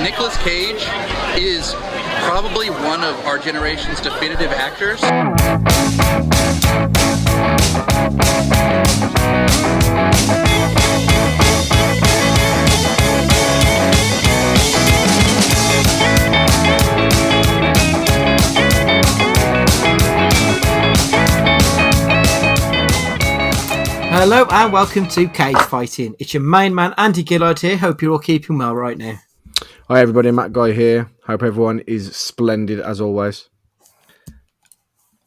Nicolas Cage is probably one of our generation's definitive actors. Hello and welcome to Cage Fighting. It's your main man Andy Gillard here. Hope you're all keeping well right now. Hi everybody, Matt Guy here. Hope everyone is splendid as always.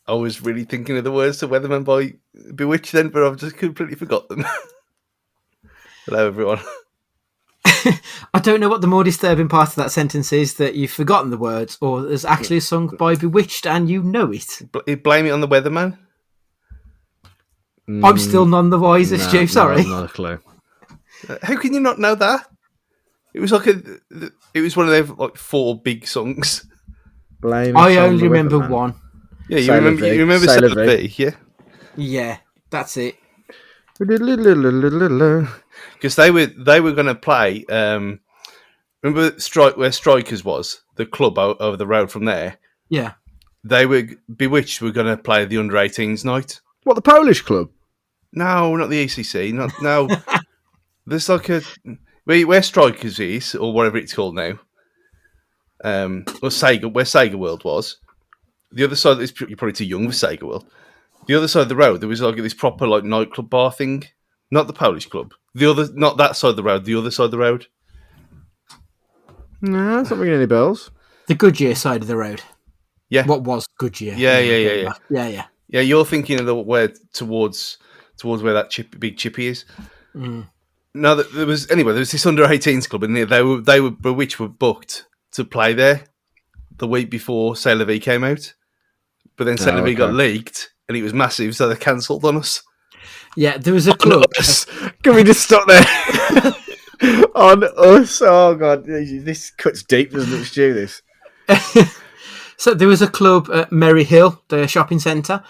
I was really thinking of the words to Weatherman by Bewitched then, but I've just completely forgot them. Hello everyone. I don't know what the more disturbing part of that sentence is, that you've forgotten the words, or there's actually a song by Bewitched and you know it. Blame it on the Weatherman? I'm still none the wiser, Stu, sorry. Not a clue. How can you not know that? It was like it was one of their like four big songs. I only remember one. Yeah, you remember Sailor V, yeah? Yeah, that's it. Because they were going to play. Remember where Strikers was, the club over the road from there. Yeah, Bewitched were going to play the under 18s night. What, the Polish club? No, not the ECC. No. There's like a where Strikers is, or whatever it's called now. Or Sega, where Sega World was. The other side, you're probably too young for Sega World. The other side of the road, there was like this proper like nightclub bar thing. Not the Polish club. Not that side of the road. The other side of the road. No, that's not ringing any bells. the Goodyear side of the road. Yeah. What was Goodyear? Yeah. Yeah, you're thinking of where towards where that big chippy is. Mm. No, there was this under 18s club, and they were Bewitched were booked to play there the week before Sailor V came out, but then Sailor V got leaked, and it was massive, so they cancelled on us. Yeah, there was a club. Can we just stop there? On us? Oh god, this cuts deep, doesn't it, Stu? This. So there was a club at Merry Hill, the shopping centre,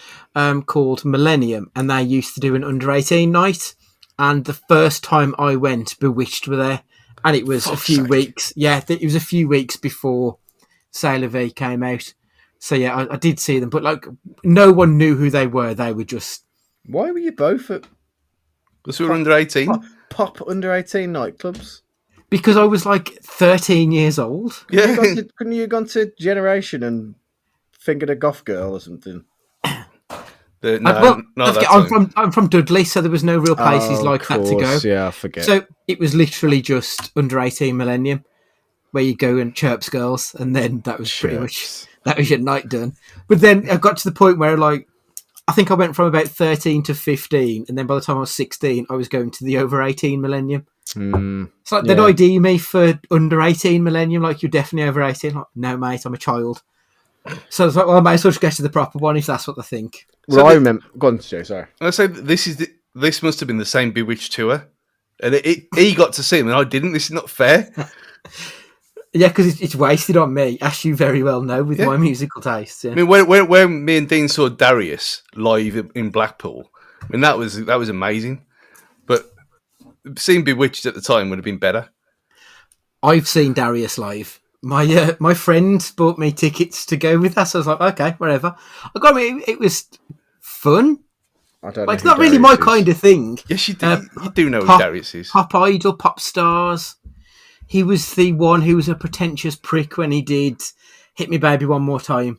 called Millennium, and they used to do an under 18 night. And the first time I went, Bewitched were there, and it was a few weeks. Yeah, it was a few weeks before Sailor V came out. So yeah, I did see them, but like no one knew who they were. They were just. Why were you both at? Because we were under 18. Pop under 18 nightclubs. Because I was like 13 years old. Yeah. Couldn't you have gone to Generation and fingered a goth girl or something? I'm from Dudley, so there was no real places like that to go. Yeah, I forget. So it was literally just under 18 Millennium, where you go and chirps girls, and then that was pretty much your night done. But then I got to the point where like I think I went from about 13 to 15, and then by the time I was 16, I was going to the over 18 Millennium. It's like they'd ID me for under 18 Millennium, like you're definitely over 18. Like, no, mate, I'm a child. So it's like, well, I might as well just get to the proper one if that's what they think. Well, I remember. Go on, Joe. Sorry. I say this must have been the same Bewitched tour, and he got to see him and I didn't. This is not fair. Yeah, because it's wasted on me, as you very well know, with my musical tastes. Yeah. I mean, when me and Dean saw Darius live in Blackpool, I mean that was amazing. But seeing Bewitched at the time would have been better. I've seen Darius live. My friend bought me tickets to go with us. So I was like, okay, whatever. It was fun. I don't know. It's not really my kind of thing. Yes, you do. You do know who Darius is. Pop idol, pop stars. He was the one who was a pretentious prick when he did "Hit Me Baby One More Time."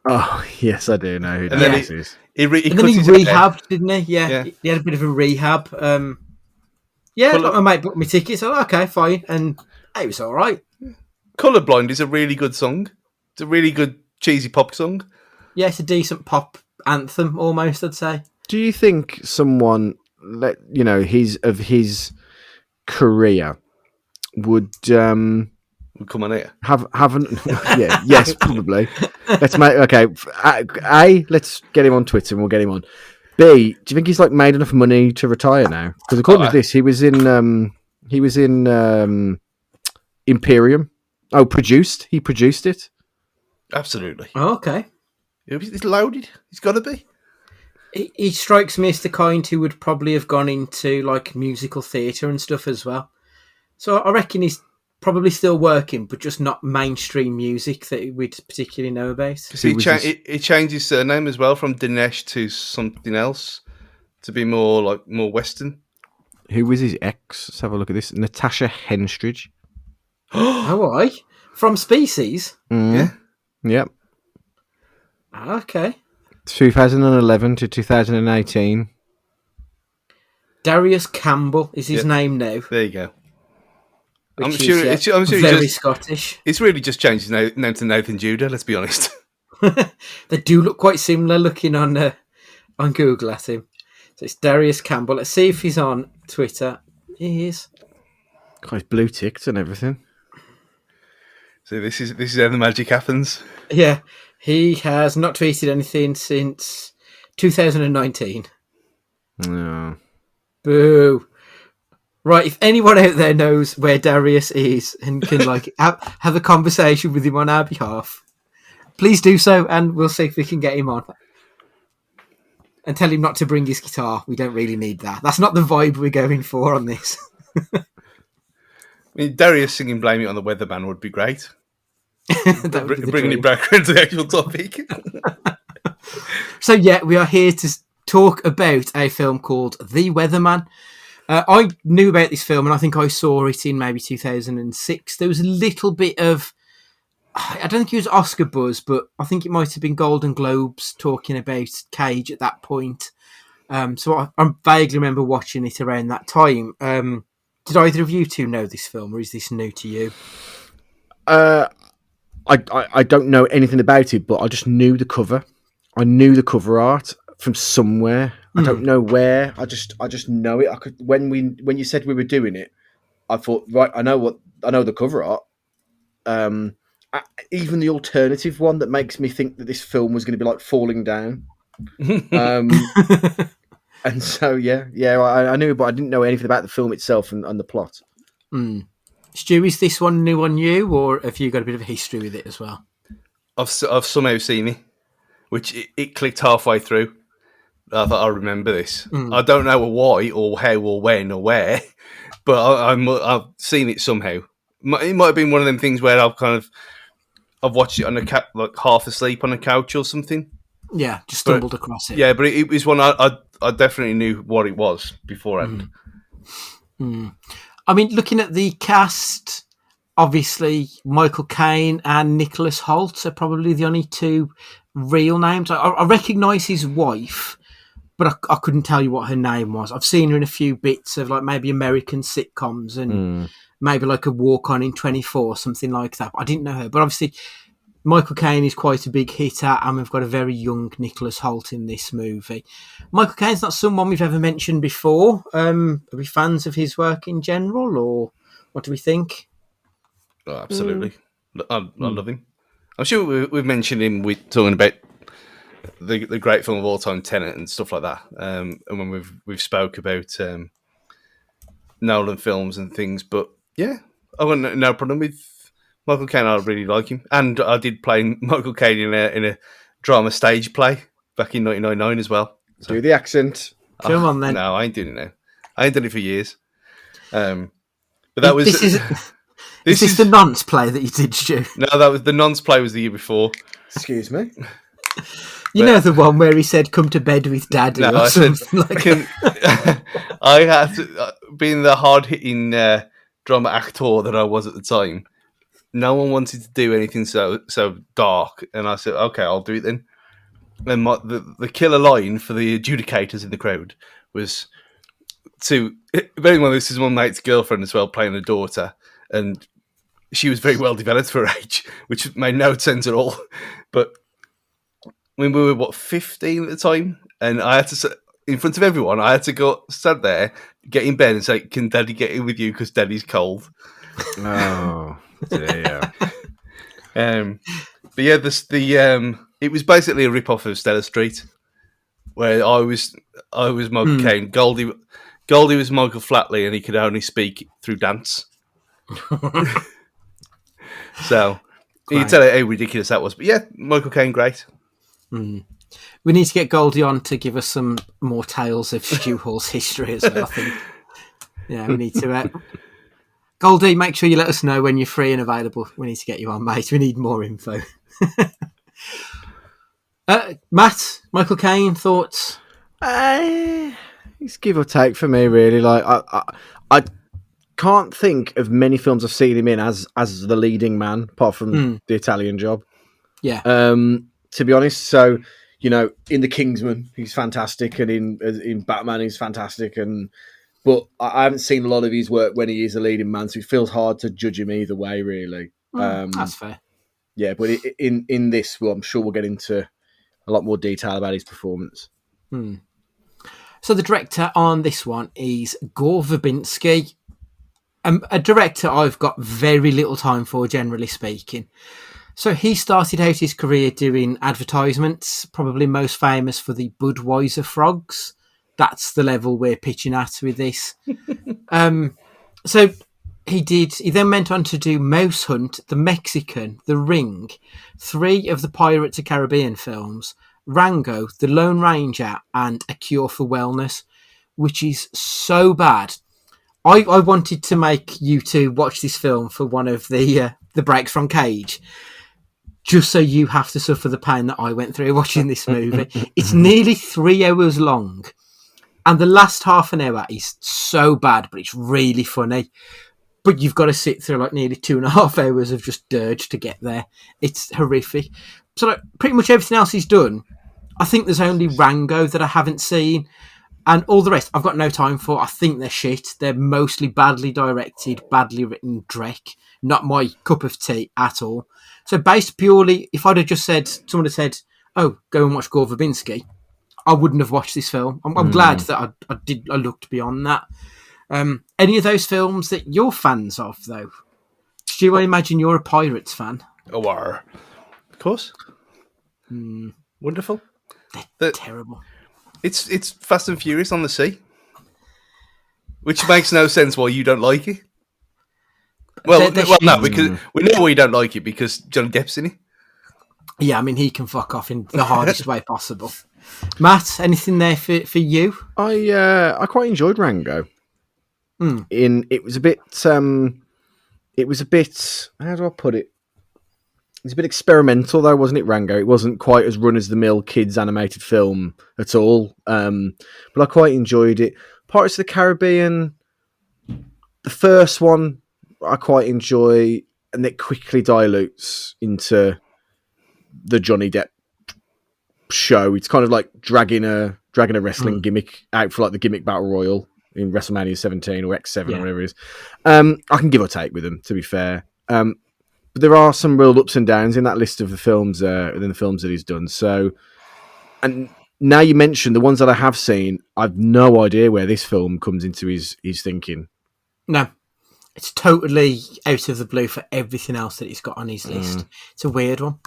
Oh yes, I do know who Darius is. He rehabbed, didn't he? Yeah, he had a bit of a rehab. My mate booked me tickets. So okay, fine, and it was all right. Colourblind is a really good song. It's a really good cheesy pop song. Yeah, it's a decent pop anthem, almost, I'd say. Do you think someone, his career would come on here? Yes, probably. Let's get him on Twitter and we'll get him on. B, do you think he's like made enough money to retire now? Because according to this, he was in Imperium. Oh, he produced it. Absolutely. Oh, okay. He's loaded. He's got to be. He strikes me as the kind who would probably have gone into like musical theatre and stuff as well. So I reckon he's probably still working, but just not mainstream music that we'd particularly know about. Because Who was his- he changed his surname as well from Dinesh to something else to be more Western. Who was his ex? Let's have a look at this. Natasha Henstridge. Oh, I from Species. Yeah. Yep. Okay. 2011 to 2018. Darius Campbell is his Yeah. name now. There you go. I'm which sure. is, I'm sure very he just, Scottish. it's really just changed his name to Nathan Judah. Let's be honest. They do look quite similar looking on Google at him. So it's Darius Campbell. Let's see if he's on Twitter. He is. Got his blue ticks and everything. So this is how the magic happens. Yeah, he has not tweeted anything since 2019. No. Boo. Right, if anyone out there knows where Darius is and can have a conversation with him on our behalf, please do so, and we'll see if we can get him on. And tell him not to bring his guitar. We don't really need that. That's not the vibe we're going for on this. I mean, Darius singing "Blame It on the Weatherman" would be great. That would be the Bringing dream. it back into the actual topic. So yeah, we are here to talk about a film called The Weatherman. I knew about this film, and I think I saw it in maybe 2006. There was a little bit of, I don't think it was Oscar buzz, but I think it might have been Golden Globes talking about Cage at that point. So I vaguely remember watching it around that time. Did either of you two know this film, or is this new to you? I don't know anything about it, but I just knew the cover. I knew the cover art from somewhere. I don't know where. I just know it. I could when you said we were doing it, I thought, right, I know the cover art. Even the alternative one that makes me think that this film was going to be like Falling Down. And so I knew, but I didn't know anything about the film itself and the plot. Stu, is this one new on you, or have you got a bit of a history with it as well? I've somehow seen it, which it clicked halfway through. I thought I remember this. I don't know why or how or when or where, but I've seen it somehow. It might have been one of them things where I've watched it on like half asleep on a couch or something. Yeah, just stumbled across it. Yeah, but it was one I definitely knew what it was beforehand. I mean, looking at the cast, obviously Michael Caine and Nicholas Hoult are probably the only two real names. I recognise his wife, but I couldn't tell you what her name was. I've seen her in a few bits of like maybe American sitcoms and maybe like a Walk On in 24, something like that. But I didn't know her. But obviously Michael Caine is quite a big hitter, and we've got a very young Nicholas Hoult in this movie. Michael Caine's not someone we've ever mentioned before. Are we fans of his work in general, or what do we think? Oh, absolutely. I love him. I'm sure we've mentioned him. We're talking about the great film of all time, Tenet, and stuff like that. And when we've spoke about Nolan films and things, but yeah, I've got no problem with Michael Caine. I really like him, and I did play Michael Caine in a drama stage play back in 1999 as well. So, Do the accent. Come on then. No, I ain't doing it now. I ain't done it for years. But that was Is this the nonce play that you did, Stu? No, that was the nonce play was the year before. Excuse me. You know the one where he said, "Come to bed with Daddy," No, or I said, something like that. I had to, being the hard-hitting drama actor that I was at the time, no one wanted to do anything so dark, and I said, okay, I'll do it then. And the killer line for the adjudicators in the crowd was bearing in mind this is my mate's girlfriend as well, playing a daughter, and she was very well developed for her age, which made no sense at all. But when we were 15 at the time, and I had to, in front of everyone, I had to go stand there, get in bed, and say, "Can Daddy get in with you because Daddy's cold?" Oh, dear. But yeah, it was basically a rip off of Stella Street, where I was Michael Caine. Goldie was Michael Flatley, and he could only speak through dance. So you can tell how ridiculous that was. But yeah, Michael Caine, great. We need to get Goldie on to give us some more tales of Stu Hall's history as well. I think. Yeah, we need to. Goldie, make sure you let us know when you're free and available. We need to get you on, mate. We need more info. Matt, Michael Caine, thoughts? It's give or take for me, really. Like I can't think of many films I've seen him in as the leading man, apart from The Italian Job. Yeah. To be honest, so in The Kingsman, he's fantastic, and in Batman, he's fantastic, but I haven't seen a lot of his work when he is a leading man, so it feels hard to judge him either way, really. That's fair. Yeah, but in this, well, I'm sure we'll get into a lot more detail about his performance. So the director on this one is Gore Verbinski, a director I've got very little time for, generally speaking. So he started out his career doing advertisements, probably most famous for the Budweiser frogs. That's the level we're pitching at with this. So he then went on to do Mouse Hunt, The Mexican, The Ring, 3 of the Pirates of the Caribbean films, Rango, The Lone Ranger, and A Cure for Wellness, which is so bad. I wanted to make you two watch this film for one of the breaks from Cage, just so you have to suffer the pain that I went through watching this movie. It's nearly 3 hours long, and the last half an hour is so bad, but it's really funny. But you've got to sit through like nearly 2.5 hours of just dirge to get there. It's horrific. So like, pretty much everything else he's done, I think there's only Rango that I haven't seen. And all the rest, I've got no time for. I think they're shit. They're mostly badly directed, badly written dreck. Not my cup of tea at all. So based purely, if I'd have just someone had said, oh, go and watch Gore Verbinski, I wouldn't have watched this film. I'm glad that I looked beyond that. Any of those films that you're fans of, though? Do you imagine you're a Pirates fan? Oh, of course. Wonderful. They're terrible. It's Fast and Furious on the sea, which makes no sense why you don't like it. Well, no, because we know why you don't like it because Johnny Depp's in it. Yeah, I mean, he can fuck off in the hardest way possible. Matt, anything there for you? I quite enjoyed Rango. It was a bit. How do I put it? It's a bit experimental, though, wasn't it, Rango? It wasn't quite as run-of-the-mill kids animated film at all. But I quite enjoyed it. Pirates of the Caribbean, the first one, I quite enjoy, and it quickly dilutes into the Johnny Depp show. It's kind of like dragging a wrestling gimmick out for like the gimmick battle royal in WrestleMania 17 or X7 or whatever it is. I can give or take with them, to be fair. But there are some real ups and downs in that list of the films, within the films that he's done. So, and now you mentioned the ones that I have seen, I've no idea where this film comes into his thinking. No, it's totally out of the blue for everything else that he's got on his list. It's a weird one.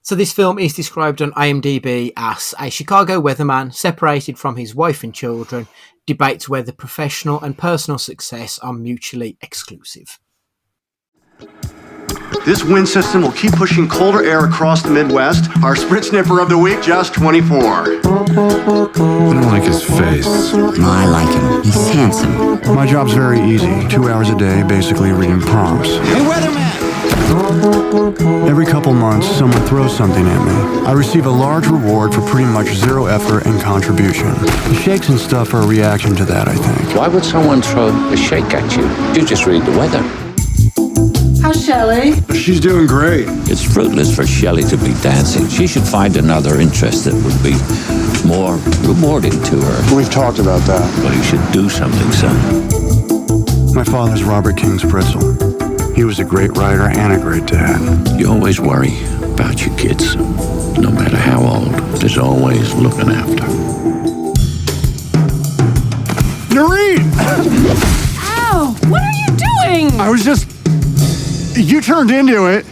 So this film is described on IMDb as a Chicago weatherman separated from his wife and children debates whether professional and personal success are mutually exclusive. This wind system will keep pushing colder air across the Midwest. Our sprint sniffer of the week, just 24. I don't like his face. I like him. He's handsome. My job's very easy. 2 hours a day, basically reading prompts. Hey, weatherman! Every couple months, someone throws something at me. I receive a large reward for pretty much zero effort and contribution. The shakes and stuff are a reaction to that, I think. Why would someone throw a shake at you? You just read the weather. How's Shelley? She's doing great. It's fruitless for Shelley to be dancing. She should find another interest that would be more rewarding to her. We've talked about that. Well, you should do something, son. My father's Robert King Spritzel. He was a great writer and a great dad. You always worry about your kids. No matter how old, there's always looking after. Noreen! Ow! What are you doing? I was just... You turned into it.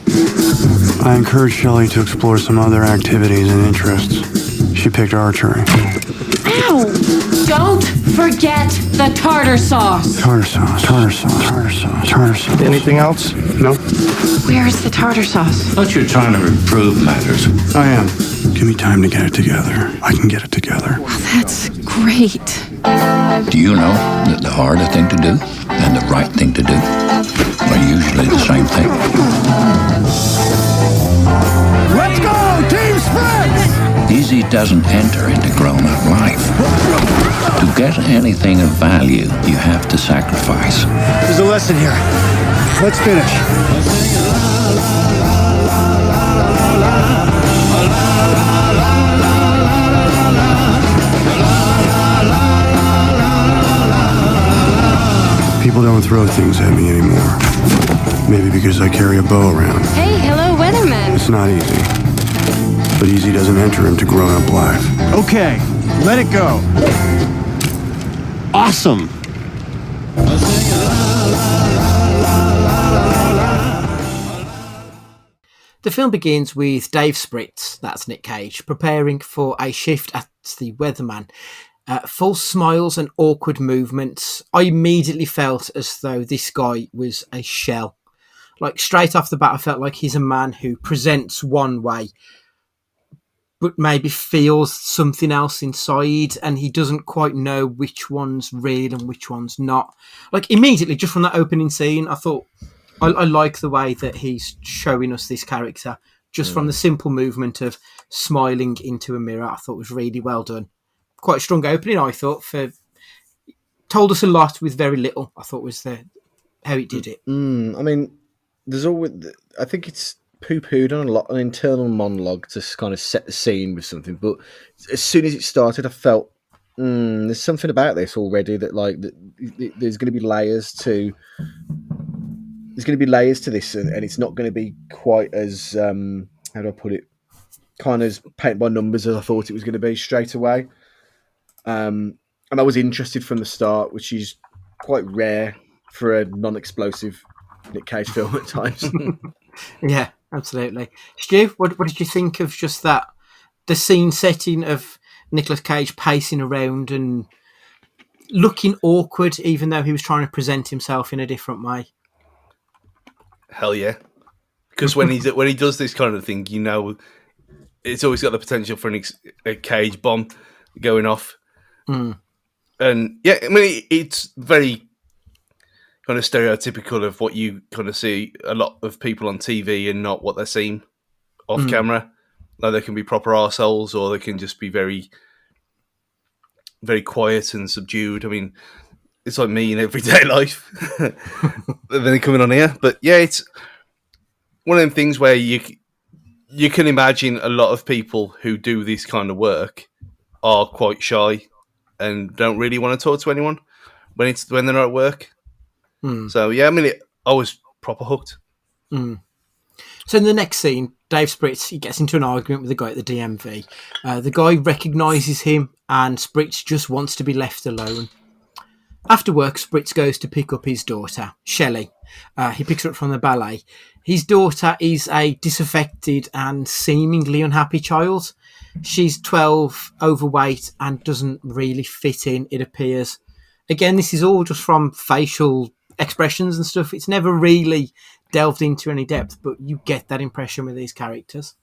I encouraged Shelley to explore some other activities and interests. She picked archery. Ow! Don't forget the tartar sauce. Tartar sauce. Tartar sauce. Tartar sauce. Tartar sauce. Anything else? No? Where is the tartar sauce? Thought you were trying to improve matters. I am. Give me time to get it together. I can get it together. Oh, that's great. Do you know that the harder thing to do and the right thing to do are usually the same thing. Let's go, Team Spritz! Easy doesn't enter into grown-up life. To get anything of value, you have to sacrifice. There's a lesson here. Let's finish. People don't throw things at me anymore. Maybe because I carry a bow around. Hey, hello, weatherman. It's not easy. But easy doesn't enter into grown-up life. Okay, let it go. Awesome. The film begins with Dave Spritz, that's Nick Cage, preparing for a shift at the Weatherman. False smiles and awkward movements. I immediately felt as though this guy was a shell. Like, straight off the bat, I felt like he's a man who presents one way, but maybe feels something else inside, and he doesn't quite know which one's real and which one's not. Like, immediately, just from that opening scene, I thought, I like the way that he's showing us this character, just from the simple movement of smiling into a mirror. I thought was really well done. Quite a strong opening, I thought, told us a lot with very little, I thought was how it did it. I mean, there's always, I think it's poo-pooed on a lot, an internal monologue to kind of set the scene with something, but as soon as it started, I felt, there's something about this already that, like, there's going to be layers to this, and it's not going to be quite as how do I put it, kind of paint by numbers as I thought it was going to be straight away. And I was interested from the start, which is quite rare for a non-explosive Nick Cage film at times. Yeah, absolutely. Stu, what did you think of just that, the scene setting of Nicolas Cage pacing around and looking awkward, even though he was trying to present himself in a different way? Hell yeah. Because when he does this kind of thing, you know, it's always got the potential for a Cage bomb going off. And yeah, I mean, it's very kind of stereotypical of what you kind of see a lot of people on TV and not what they're seeing off camera. Like, they can be proper arseholes, or they can just be very, very quiet and subdued. I mean, it's like me in everyday life. And then coming on here. But yeah, it's one of them things where you can imagine a lot of people who do this kind of work are quite shy and don't really want to talk to anyone when they're not at work. So yeah, I mean, I was proper hooked. So in the next scene, Dave Spritz, he gets into an argument with the guy at the DMV. The guy recognises him, and Spritz just wants to be left alone. After work, Spritz goes to pick up his daughter, Shelley. He picks her up from the ballet. His daughter is a disaffected and seemingly unhappy child. She's 12, overweight, and doesn't really fit in, it appears. Again, this is all just from facial expressions and stuff. It's never really delved into any depth, but you get that impression with these characters.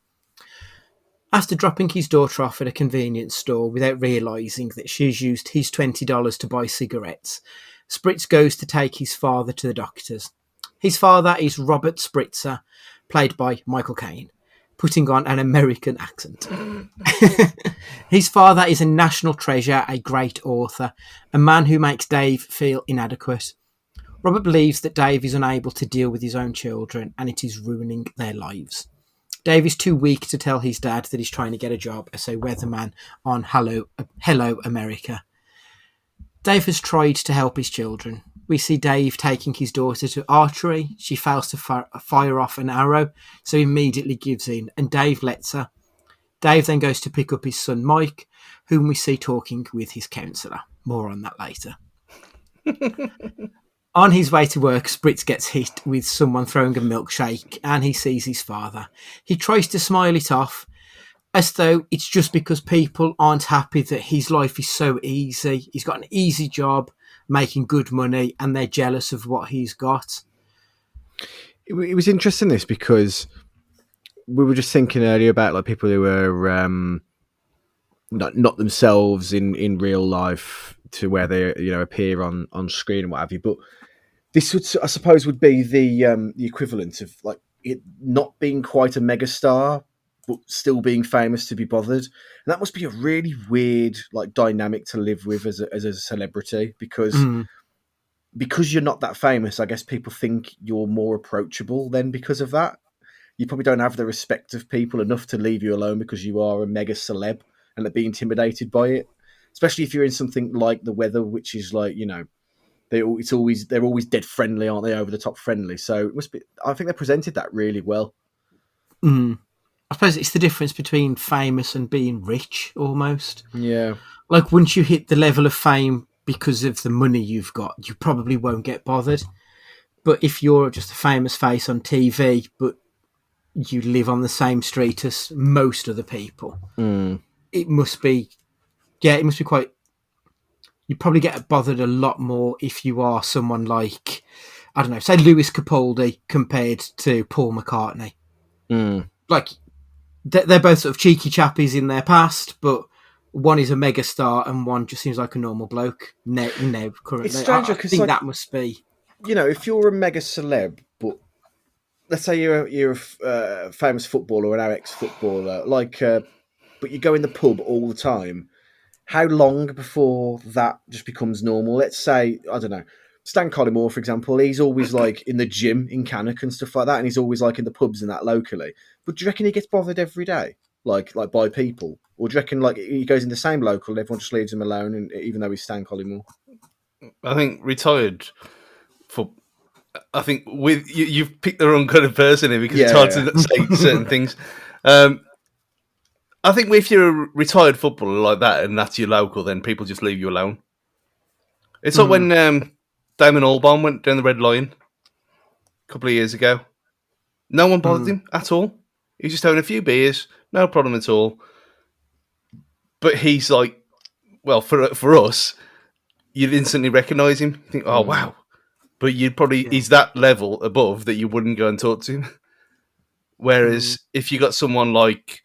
After dropping his daughter off at a convenience store without realising that she's used his $20 to buy cigarettes, Spritz goes to take his father to the doctors. His father is Robert Spritzer, played by Michael Caine, putting on an American accent. His father is a national treasure, a great author, a man who makes Dave feel inadequate. Robert believes that Dave is unable to deal with his own children, and it is ruining their lives. Dave is too weak to tell his dad that he's trying to get a job as a weatherman on Hello America. Dave has tried to help his children. We see Dave taking his daughter to archery. She fails to fire off an arrow, so he immediately gives in, and Dave lets her. Dave then goes to pick up his son Mike, whom we see talking with his counsellor. More on that later. On his way to work, Spritz gets hit with someone throwing a milkshake, and he sees his father. He tries to smile it off, as though it's just because people aren't happy that his life is so easy. He's got an easy job, making good money, and they're jealous of what he's got. It was interesting, this, because we were just thinking earlier about, like, people who are not themselves in real life to where they, you know, appear on screen and what have you. But This would, I suppose, would be the equivalent of like it not being quite a megastar, but still being famous to be bothered. And that must be a really weird like dynamic to live with as a celebrity, because you're not that famous. I guess people think you're more approachable then because of that. You probably don't have the respect of people enough to leave you alone because you are a mega celeb and they'd be intimidated by it. Especially if you're in something like The Weather, which is like, you know, they're always dead friendly, aren't they? Over the top friendly. So it must be. I think they presented that really well. I suppose it's the difference between famous and being rich, almost. Yeah. Like once you hit the level of fame because of the money you've got, you probably won't get bothered. But if you're just a famous face on TV, but you live on the same street as most other people, it must be quite. You probably get bothered a lot more if you are someone like, I don't know, say Lewis Capaldi compared to Paul McCartney. Like, they're both sort of cheeky chappies in their past, but one is a megastar and one just seems like a normal bloke. Currently. It's strange I because think like, that must be. You know, if you're a mega celeb, but let's say you're a famous footballer or an ex-footballer, like, but you go in the pub all the time. How long before that just becomes normal? Let's say, I don't know, Stan Collymore, for example, he's always like in the gym in Cannock and stuff like that, and he's always like in the pubs and that locally. But do you reckon he gets bothered every day, like by people? Or do you reckon like he goes in the same local and everyone just leaves him alone, and even though he's Stan Collymore? I think retired for. I think with you've picked the wrong kind of person here because it's hard to say certain things. I think if you're a retired footballer like that and that's your local, then people just leave you alone. It's like when Damon Albarn went down the Red Lion a couple of years ago. No one bothered him at all. He was just having a few beers, no problem at all. But he's like, well, for us, you'd instantly recognise him. You think, oh, wow. But you'd probably, he's that level above that you wouldn't go and talk to him. Whereas if you got someone like,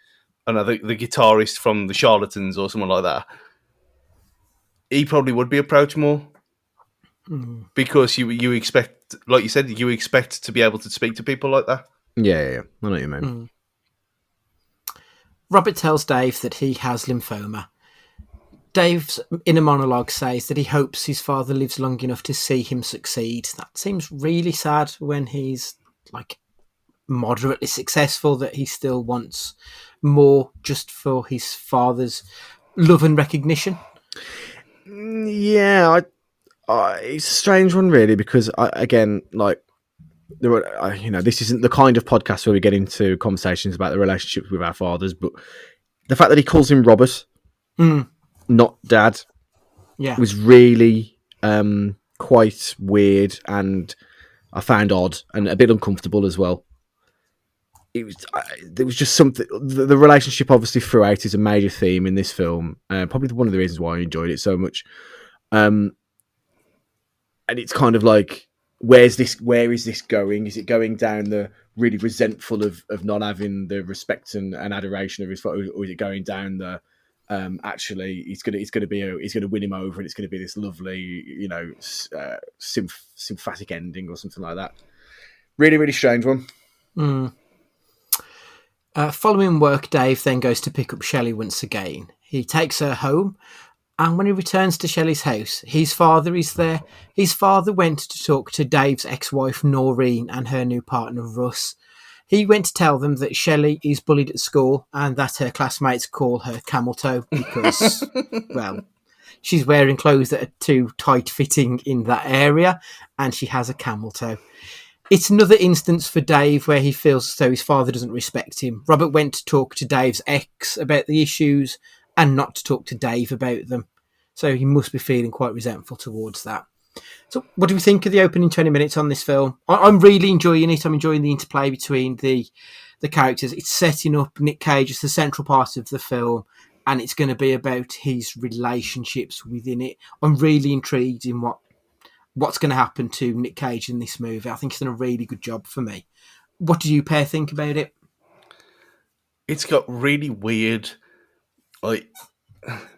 I don't know, the guitarist from the Charlatans or someone like that, he probably would be approached more because you expect, like you said, you expect to be able to speak to people like that. Yeah. I know what you mean. Robert tells Dave that he has lymphoma. Dave's inner monologue says that he hopes his father lives long enough to see him succeed. That seems really sad when he's like moderately successful, that he still wants more just for his father's love and recognition. Yeah, it's a strange one, really, because again, like, this isn't the kind of podcast where we get into conversations about the relationships with our fathers, but the fact that he calls him Robert, not Dad, was really quite weird, and I found odd and a bit uncomfortable as well. There was just something. The relationship, obviously, throughout is a major theme in this film. Probably one of the reasons why I enjoyed it so much. And it's kind of like, where is this going? Is it going down the really resentful of not having the respect and adoration of his father, or is it going down the actually he's going to win him over and it's going to be this lovely, sympathetic ending or something like that? Really, really strange one. Following work, Dave then goes to pick up Shelley once again. He takes her home, and when he returns to Shelley's house, his father is there. His father went to talk to Dave's ex-wife, Noreen, and her new partner, Russ. He went to tell them that Shelley is bullied at school and that her classmates call her camel toe because, well, she's wearing clothes that are too tight-fitting in that area, and she has a camel toe. It's another instance for Dave where he feels as though his father doesn't respect him. Robert went to talk to Dave's ex about the issues and not to talk to Dave about them. So he must be feeling quite resentful towards that. So what do we think of the opening 20 minutes on this film? I'm really enjoying it. I'm enjoying the interplay between the characters. It's setting up Nick Cage as the central part of the film, and it's going to be about his relationships within it. I'm really intrigued in what's going to happen to Nick Cage in this movie. I think he's done a really good job for me. What do you pair think about it? It's got really weird, like,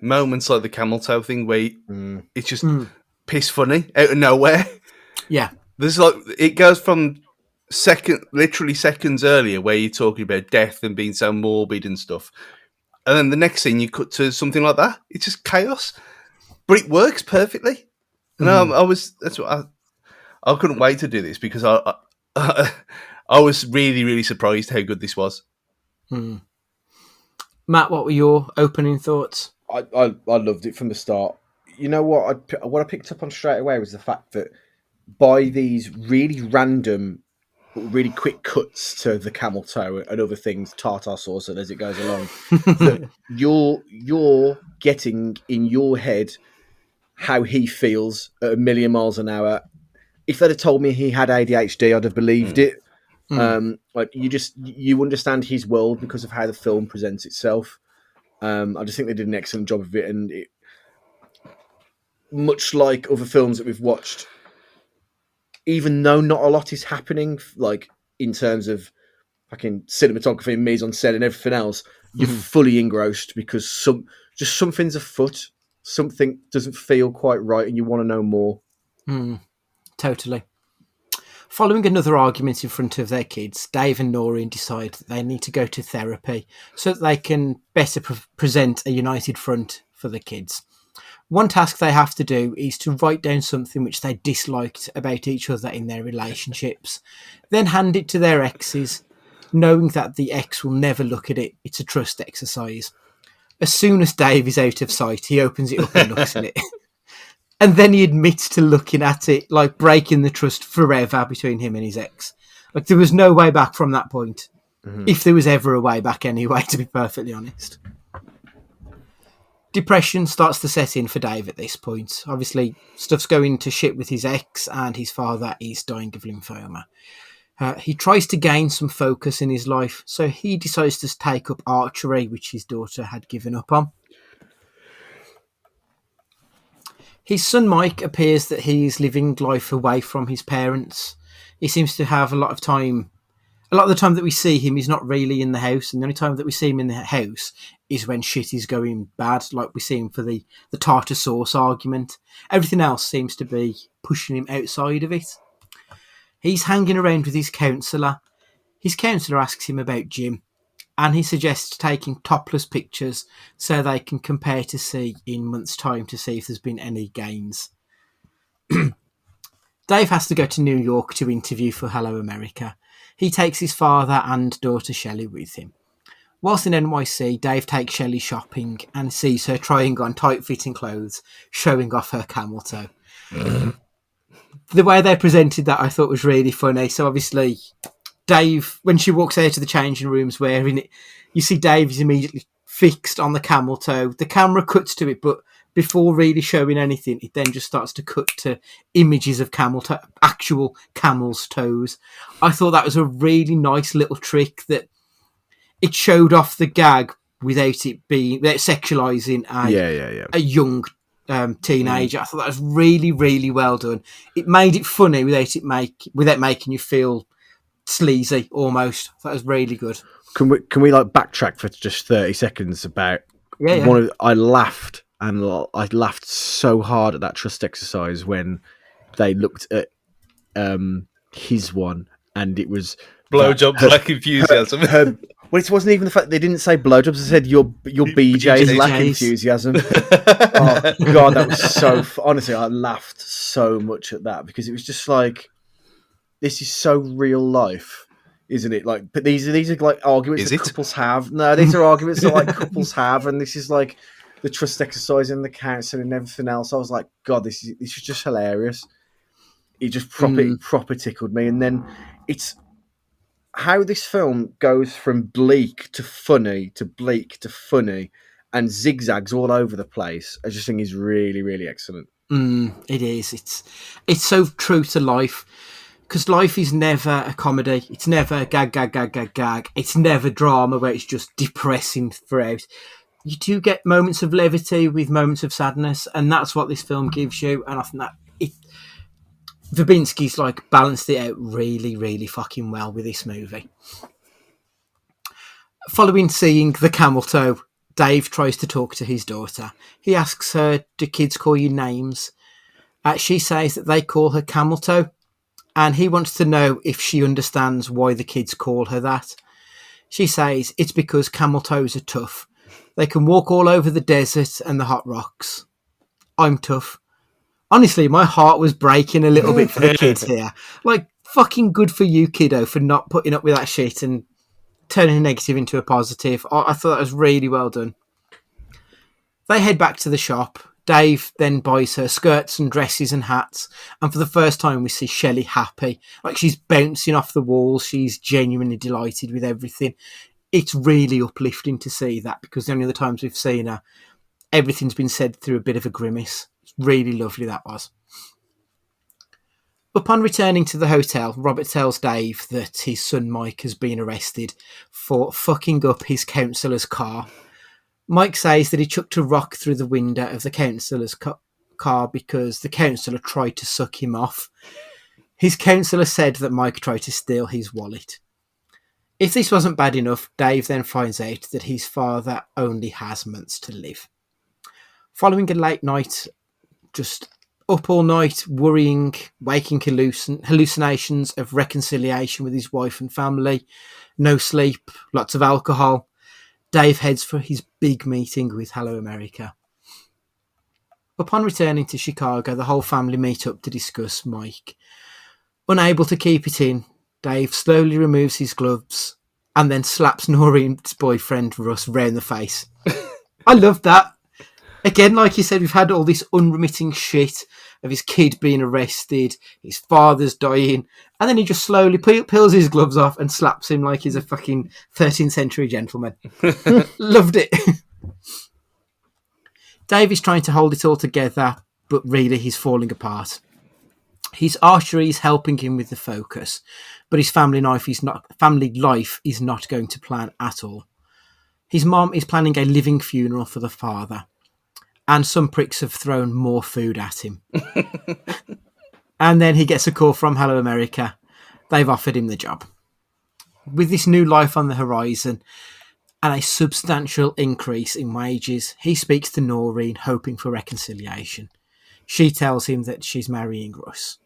moments like the camel toe thing where it's just piss funny out of nowhere. Yeah. There's like it goes from literally seconds earlier, where you're talking about death and being so morbid and stuff, and then the next scene you cut to something like that. It's just chaos, but it works perfectly. And I couldn't wait to do this because I was really, really surprised how good this was. Matt, what were your opening thoughts? I loved it from the start. You know what? What I picked up on straight away was the fact that by these really random, but really quick cuts to the camel toe and other things, tartar sauce, and as it goes along, that you're getting in your head how he feels at 1,000,000 miles an hour. If they'd have told me he had ADHD, I'd have believed it. Like you understand his world because of how the film presents itself. I just think they did an excellent job of it, and much like other films that we've watched, even though not a lot is happening, like in terms of fucking cinematography and mise en scène and everything else, you're fully engrossed because something's afoot, something doesn't feel quite right, and you want to know more. Totally. Following another argument in front of their kids, Dave and Noreen decide that they need to go to therapy so that they can better present a united front for the kids. One task they have to do is to write down something which they disliked about each other in their relationships, then hand it to their exes, knowing that the ex will never look at it. It's a trust exercise. As soon as Dave is out of sight, he opens it up and looks at it. And then he admits to looking at it, like breaking the trust forever between him and his ex. Like there was no way back from that point. If there was ever a way back anyway, to be perfectly honest. Depression starts to set in for Dave at this point. Obviously, stuff's going to shit with his ex, and his father is dying of lymphoma. He tries to gain some focus in his life, so he decides to take up archery, which his daughter had given up on. His son Mike appears that he's living life away from his parents. He seems to have a lot of the time that we see him, he's not really in the house, and the only time that we see him in the house is when shit is going bad, like we see him for the tartar sauce argument. Everything else seems to be pushing him outside of it. He's hanging around with his counsellor. His counsellor asks him about Jim, and he suggests taking topless pictures so they can compare to see in months' time to see if there's been any gains. Dave has to go to New York to interview for Hello America. He takes his father and daughter Shelley with him. Whilst in NYC, Dave takes Shelley shopping and sees her trying on tight-fitting clothes, showing off her camel toe. The way they presented that I thought was really funny. So obviously, Dave, when she walks out of the changing rooms wearing it, you see Dave is immediately fixed on the camel toe. The camera cuts to it, but before really showing anything, it then just starts to cut to images of actual camel's toes. I thought that was a really nice little trick that it showed off the gag without sexualizing a young teenager. I thought that was really, really well done. It made it funny without making you feel sleazy almost. That was really good. Can we like backtrack for just 30 seconds about I laughed so hard at that trust exercise when they looked at his one and it was blowjobs lack enthusiasm. Well, it wasn't even the fact they didn't say blowjobs. They said your BJs lack enthusiasm. Oh god, that was so. Honestly, I laughed so much at that because it was just like, this is so real life, isn't it? Like, but these are like arguments that couples have. No, these are arguments that like couples have, and this is like the trust exercise and the counsel and everything else. I was like, God, this is just hilarious. It just proper tickled me, and then it's how this film goes from bleak to funny to bleak to funny and zigzags all over the place. I just think is really, really excellent. It is. It's so true to life because life is never a comedy. It's never gag. It's never drama where it's just depressing throughout. You do get moments of levity with moments of sadness, and that's what this film gives you. And I think that Verbinski's like balanced it out really, really fucking well with this movie. Following seeing the camel toe, Dave tries to talk to his daughter. He asks her, do kids call you names? She says that they call her camel toe. and he wants to know if she understands why the kids call her that. She says it's because camel toes are tough. They can walk all over the desert and the hot rocks. I'm tough. Honestly, my heart was breaking a little bit for the kids here. Like, fucking good for you, kiddo, for not putting up with that shit and turning a negative into a positive. I thought that was really well done. They head back to the shop. Dave then buys her skirts and dresses and hats. And for the first time, we see Shelley happy. Like, she's bouncing off the walls. She's genuinely delighted with everything. It's really uplifting to see that, because the only other times we've seen her, everything's been said through a bit of a grimace. It's really lovely, that was. Upon returning to the hotel, Robert tells Dave that his son Mike has been arrested for fucking up his counsellor's car. Mike says that he chucked a rock through the window of the counsellor's car because the counsellor tried to suck him off. His counsellor said that Mike tried to steal his wallet. If this wasn't bad enough, Dave then finds out that his father only has months to live. Following a late night, just up all night, worrying, waking hallucinations of reconciliation with his wife and family, no sleep, lots of alcohol, Dave heads for his big meeting with Hello America. Upon returning to Chicago, the whole family meet up to discuss Mike. Unable to keep it in, Dave slowly removes his gloves and then slaps Noreen's boyfriend Russ round the face. I love that. Again, like you said, we've had all this unremitting shit of his kid being arrested, his father's dying, and then he just slowly peels his gloves off and slaps him like he's a fucking 13th century gentleman. Loved it. Dave is trying to hold it all together, but really he's falling apart. His archery is helping him with the focus, but his family life is not going to plan at all. His mom is planning a living funeral for the father, and some pricks have thrown more food at him. And then he gets a call from Hello America. They've offered him the job. With this new life on the horizon and a substantial increase in wages, he speaks to Noreen, hoping for reconciliation. She tells him that she's marrying Russ.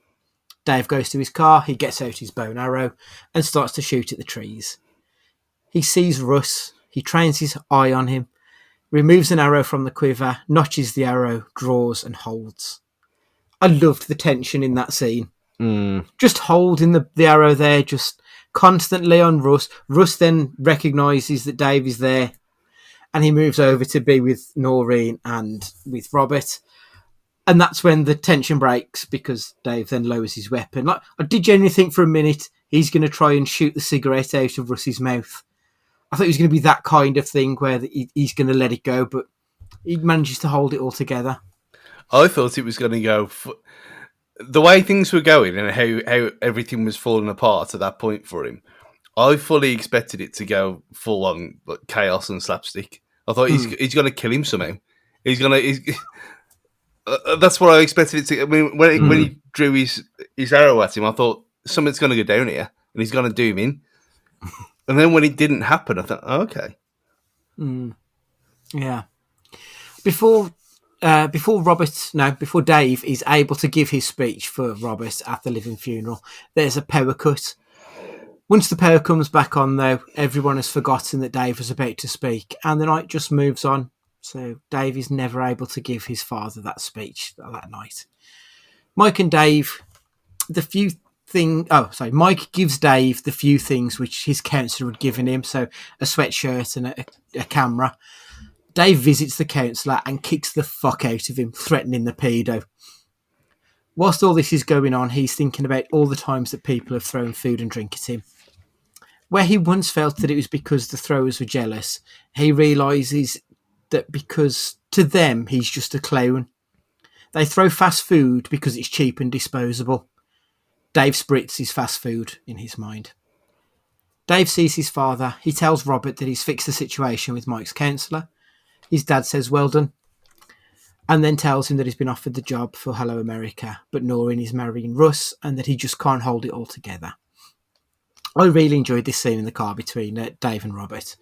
Dave goes to his car, he gets out his bow and arrow and starts to shoot at the trees. He sees Russ, he trains his eye on him, removes an arrow from the quiver, notches the arrow, draws and holds. I loved the tension in that scene. Just holding the arrow there, just constantly on Russ. Russ then recognises that Dave is there and he moves over to be with Noreen and with Robert. And that's when the tension breaks because Dave then lowers his weapon. Like, I did genuinely think for a minute he's going to try and shoot the cigarette out of Russ's mouth. I thought it was going to be that kind of thing where he's going to let it go, but he manages to hold it all together. I thought it was going to go... The way things were going and how everything was falling apart at that point for him, I fully expected it to go full on like, chaos and slapstick. I thought he's going to kill him somehow. That's what I expected it to. I mean, when he drew his arrow at him, I thought something's going to go down here and he's going to do him in. And then when it didn't happen, I thought, oh, okay. Yeah. Before Dave is able to give his speech for Robert at the living funeral, there's a power cut. Once the power comes back on, though, everyone has forgotten that Dave was about to speak, and the night just moves on. So Dave is never able to give his father that speech that night. Mike gives Dave the few things which his counsellor had given him, so a sweatshirt and a camera. Dave visits the counsellor and kicks the fuck out of him, threatening the pedo. Whilst all this is going on, he's thinking about all the times that people have thrown food and drink at him. Where he once felt that it was because the throwers were jealous, he realises that because to them he's just a clown. They throw fast food because it's cheap and disposable. Dave spritz his fast food in his mind. Dave sees his father. He tells Robert that he's fixed the situation with Mike's counsellor. His dad says, well done, and then tells him that he's been offered the job for Hello America, but Noreen is marrying Russ and that he just can't hold it all together. I really enjoyed this scene in the car between Dave and Robert.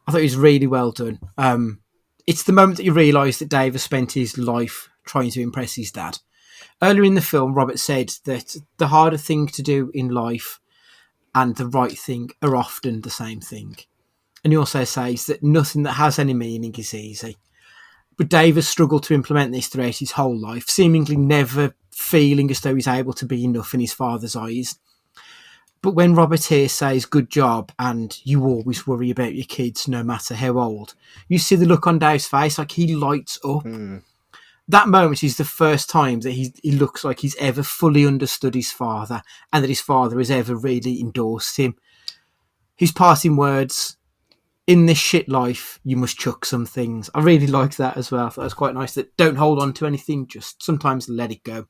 I thought it was really well done. It's the moment that you realise that Dave has spent his life trying to impress his dad, Earlier in the film, Robert said that the harder thing to do in life and the right thing are often the same thing. And he also says that nothing that has any meaning is easy. But Dave has struggled to implement this throughout his whole life, seemingly never feeling as though he's able to be enough in his father's eyes. But when Robert here says, good job, and you always worry about your kids no matter how old, you see the look on Dave's face, like he lights up. That moment is the first time that he looks like he's ever fully understood his father and that his father has ever really endorsed him. His parting words, in this shit life, you must chuck some things. I really liked that as well. I thought it was quite nice that don't hold on to anything, just sometimes let it go.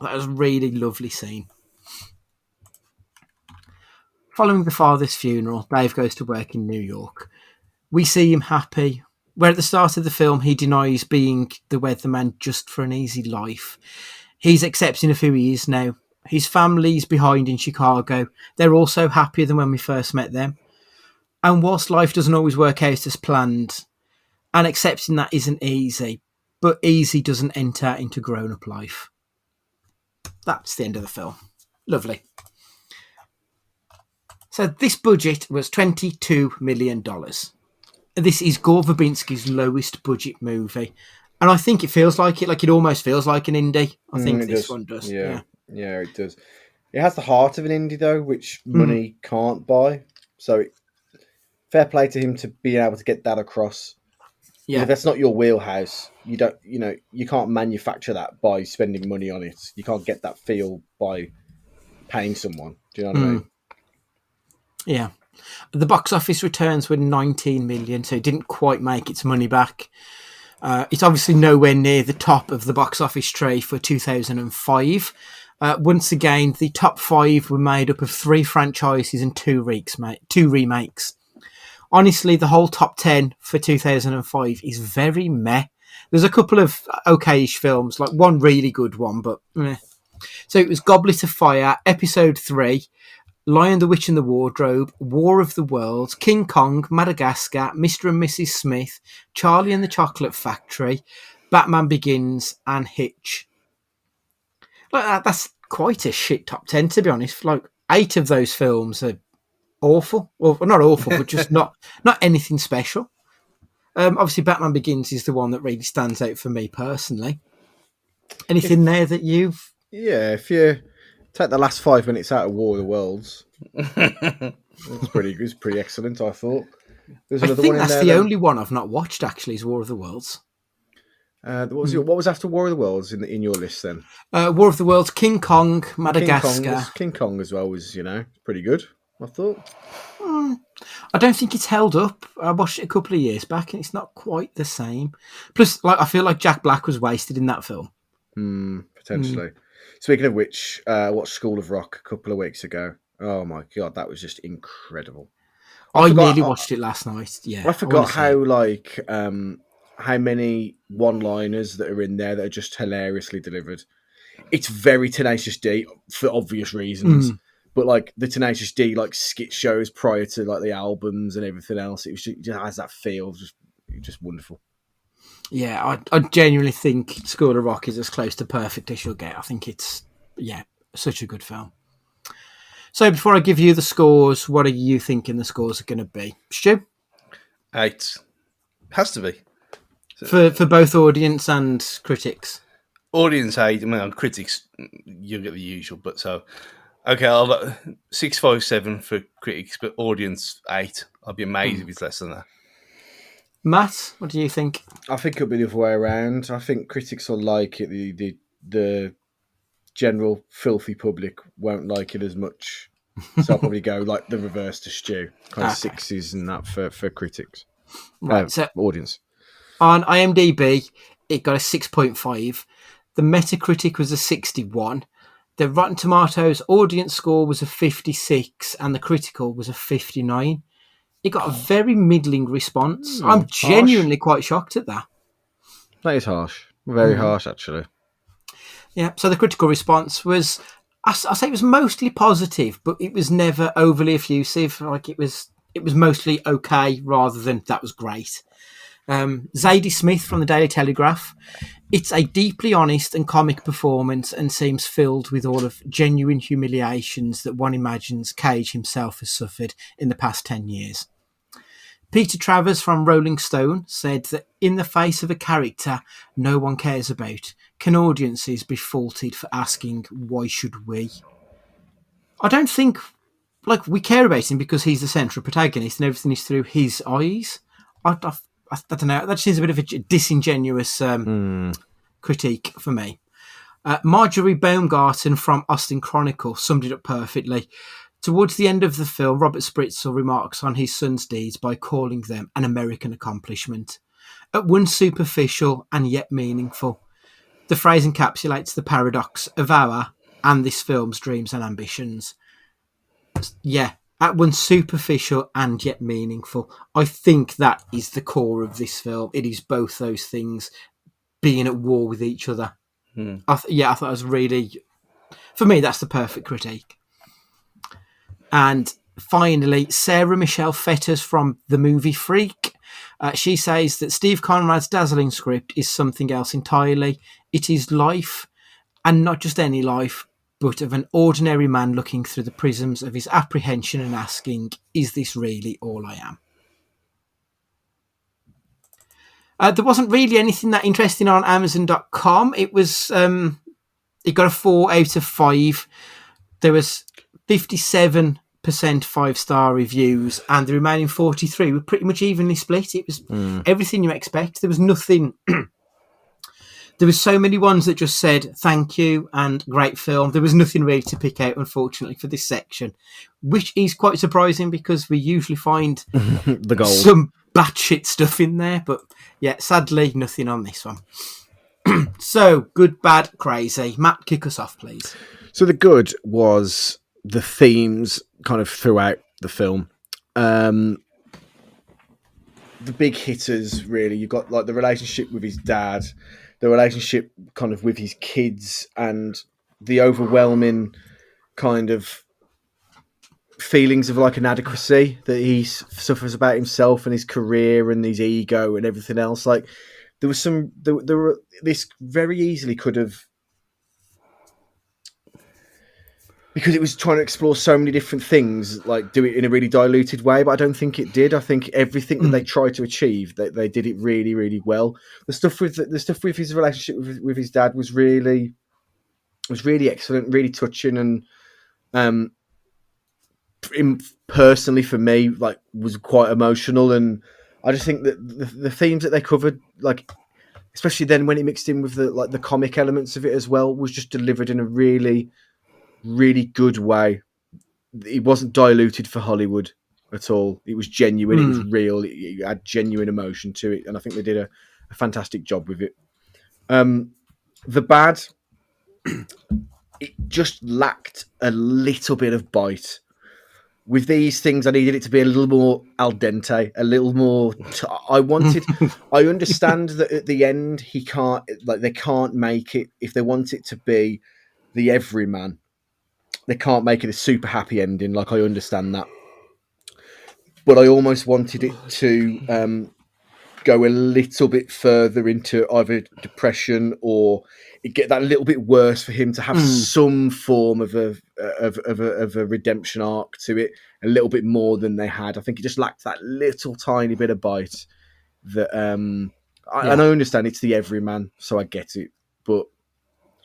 That was a really lovely scene. Following the father's funeral, Dave goes to work in New York. We see him happy, where at the start of the film he denies being the weatherman just for an easy life. He's accepting of who he is now. His family's behind in Chicago. They're also happier than when we first met them. And whilst life doesn't always work out as planned, and accepting that isn't easy, but easy doesn't enter into grown-up life. That's the end of the film. Lovely. So this budget was $22 million. This is Gore Verbinski's lowest budget movie. And I think it feels like it. Like it almost feels like an indie. I think this one does. Yeah, it does. It has the heart of an indie, though, which money can't buy. So fair play to him to be able to get that across. Yeah. If that's not your wheelhouse, you can't manufacture that by spending money on it. You can't get that feel by paying someone. Do you know what I mean? Yeah. The box office returns were 19 million, so it didn't quite make its money back. It's obviously nowhere near the top of the box office tray for 2005. Once again, the top 5 were made up of 3 franchises and 2 remakes. Honestly, the whole top 10 for 2005 is very meh. There's a couple of okay-ish films, like one really good one, but meh. So it was Goblet of Fire, Episode 3, Lion, the Witch and the Wardrobe, War of the Worlds, King Kong, Madagascar, Mr. and Mrs. Smith, Charlie and the Chocolate Factory, Batman Begins, and Hitch. Like that's quite a shit top 10, to be honest. Like 8 of those films are awful. Well, not awful, but just not anything special. Obviously, Batman Begins is the one that really stands out for me personally. Anything there that you've... Yeah, if you take the last 5 minutes out of War of the Worlds, it's pretty excellent, I thought. There's I another think one that's in there, the then. only one I've not watched, actually, is War of the Worlds. What was after War of the Worlds in your list, then? War of the Worlds, King Kong, Madagascar. King Kong as well was, pretty good, I thought. I don't think it's held up. I watched it a couple of years back and it's not quite the same. Plus, I feel like Jack Black was wasted in that film. Potentially. Speaking of which, I watched School of Rock a couple of weeks ago. Oh my God, that was just incredible. I nearly watched it last night. Yeah, I forgot how many one-liners that are in there that are just hilariously delivered. It's very Tenacious D for obvious reasons. But the Tenacious D skit shows prior to the albums and everything else, it just has that feel, just wonderful. Yeah, I genuinely think School of Rock is as close to perfect as you'll get. I think it's such a good film. So before I give you the scores, what are you thinking the scores are going to be, Stu? 8. Has to be for both audience and critics. Audience 8. I mean, on critics, you'll get the usual, but so. Okay, I'll 6.57 for critics, but audience 8. I'll be amazed if it's less than that. Matt, what do you think? I think it'll be the other way around. I think critics will like it. The general filthy public won't like it as much. So I'll probably go the reverse to Stu. Kind of 6s and that for critics. Right, so audience. On IMDb, it got a 6.5. The Metacritic was a 61. The Rotten Tomatoes audience score was a 56 and the critical was a 59. It got a very middling response. I'm genuinely quite shocked at that. That is harsh. Very harsh, actually. Yeah, so the critical response was, I say it was mostly positive, but it was never overly effusive. It was mostly okay rather than that was great. Zadie Smith from the Daily Telegraph. It's a deeply honest and comic performance and seems filled with all of genuine humiliations that one imagines Cage himself has suffered in the past 10 years. Peter Travers from Rolling Stone said that in the face of a character no one cares about, can audiences be faulted for asking, why should we? I don't think, we care about him because he's the central protagonist and everything is through his eyes. I don't know. That seems a bit of a disingenuous critique for me. Marjorie Baumgarten from Austin Chronicle summed it up perfectly. Towards the end of the film, Robert Spritzel remarks on his son's deeds by calling them an American accomplishment. At once superficial and yet meaningful, the phrase encapsulates the paradox of our and this film's dreams and ambitions. Yeah, at once superficial and yet meaningful. I think that is the core of this film. It is both those things being at war with each other. I thought it was really, for me, that's the perfect critique. And finally, Sarah Michelle Fetters from The Movie Freak. She says that Steve Conrad's dazzling script is something else entirely. It is life, and not just any life, but of an ordinary man looking through the prisms of his apprehension and asking, is this really all I am? There wasn't really anything that interesting on Amazon.com. It was, it got a 4 out of 5. There was 57% 5-star reviews, and the remaining 43 were pretty much evenly split. It was everything you expect. There was nothing. There was so many ones that just said thank you and great film. There was nothing really to pick out, unfortunately, for this section, which is quite surprising because we usually find the gold, some batshit stuff in there. But yeah, sadly, nothing on this one. So, good, bad, crazy. Matt, kick us off, please. So the good was the themes kind of throughout the film. The big hitters, really. You've got like the relationship with his dad, the relationship kind of with his kids, and the overwhelming kind of feelings of like inadequacy that he suffers about himself and his career and his ego and everything else. Like there was this very easily could have, because it was trying to explore so many different things, like do it in a really diluted way, but I don't think it did. I think everything that they tried to achieve, they did it really, really well. The stuff with his relationship with his dad was really excellent, really touching, and personally for me, like was quite emotional. And I just think that the themes that they covered, like especially then when it mixed in with the comic elements of it as well, was just delivered in a really, really good way. It wasn't diluted for Hollywood at all. It was genuine. It was real. It had genuine emotion to it, and I think they did a fantastic job with it. The bad, it just lacked a little bit of bite. With these things, I needed it to be a little more al dente, a little more. I understand that at the end they can't make it, if they want it to be the everyman, they can't make it a super happy ending. Like, I understand that, but I almost wanted it to go a little bit further into either depression or it get that little bit worse for him to have some form of a redemption arc to it, a little bit more than they had. I think it just lacked that little tiny bit of bite. That and I understand it's the everyman, so I get it, but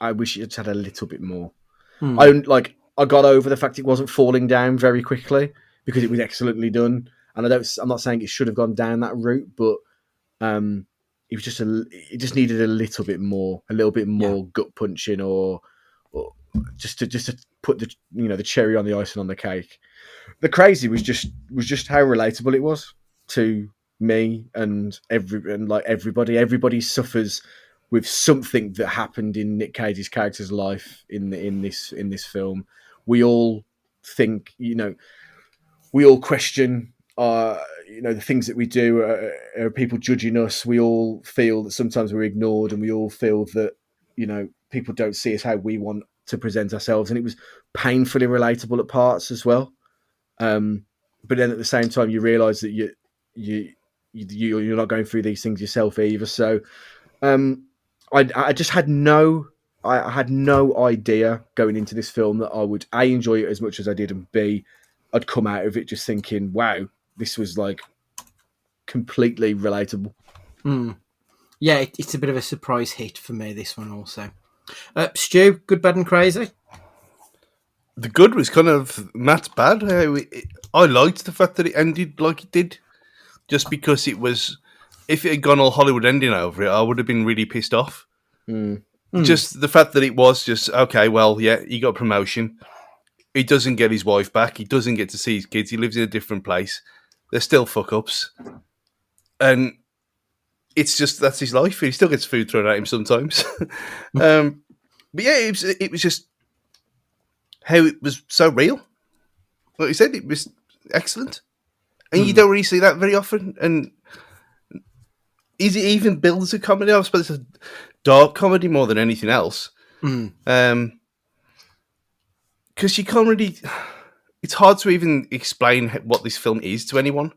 I wish it had a little bit more. I got over the fact it wasn't falling down very quickly because it was excellently done, and I'm not saying it should have gone down that route, but it was it just needed a little bit more gut punching, or just to put the cherry on the icing on the cake. The crazy was just how relatable it was to me and everybody. Everybody suffers with something that happened in Nick Cage's character's life in this film. We all think, we all question the things that we do. Are people judging us? We all feel that sometimes we're ignored, and we all feel that people don't see us how we want to present ourselves. And it was painfully relatable at parts as well. But then at the same time, you realise that you're not going through these things yourself either. So I just had no idea going into this film that I would A, enjoy it as much as I did, and B, I'd come out of it just thinking, wow, this was like completely relatable. Yeah, it's a bit of a surprise hit for me, this one also. Stu, Good, Bad and Crazy? The good was kind of Matt's bad. I liked the fact that it ended like it did, just because it was. If it had gone all Hollywood ending over it, I would have been really pissed off. Just the fact that it was just okay. Well, yeah, he got a promotion. He doesn't get his wife back. He doesn't get to see his kids. He lives in a different place. They're still fuck ups, and it's just that's his life. He still gets food thrown at him sometimes. But yeah, it was just how it was so real. Like you said, it was excellent, and you don't really see that very often. And it even builds a comedy. I suppose it's a dark comedy more than anything else. Because you can't really. It's hard to even explain what this film is to anyone.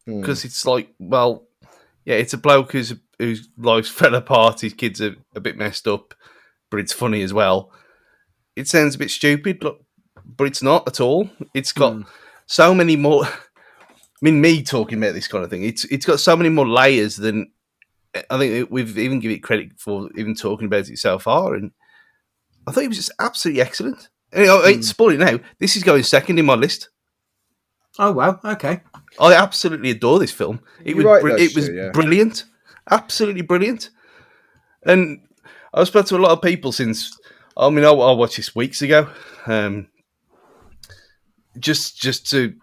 Because it's like, well, yeah, it's a bloke whose life fell apart. His kids are a bit messed up, but it's funny as well. It sounds a bit stupid, but it's not at all. It's got so many more. I mean, me talking about this kind of thing, it's got so many more layers than I think we've even given it credit for even talking about it so far. And I thought it was just absolutely excellent. And, I ain't spoiling now. This is going second in my list. Oh wow! Okay. I absolutely adore this film. It was brilliant, absolutely brilliant. And I've spoken to a lot of people since. I mean, I watched this weeks ago, just to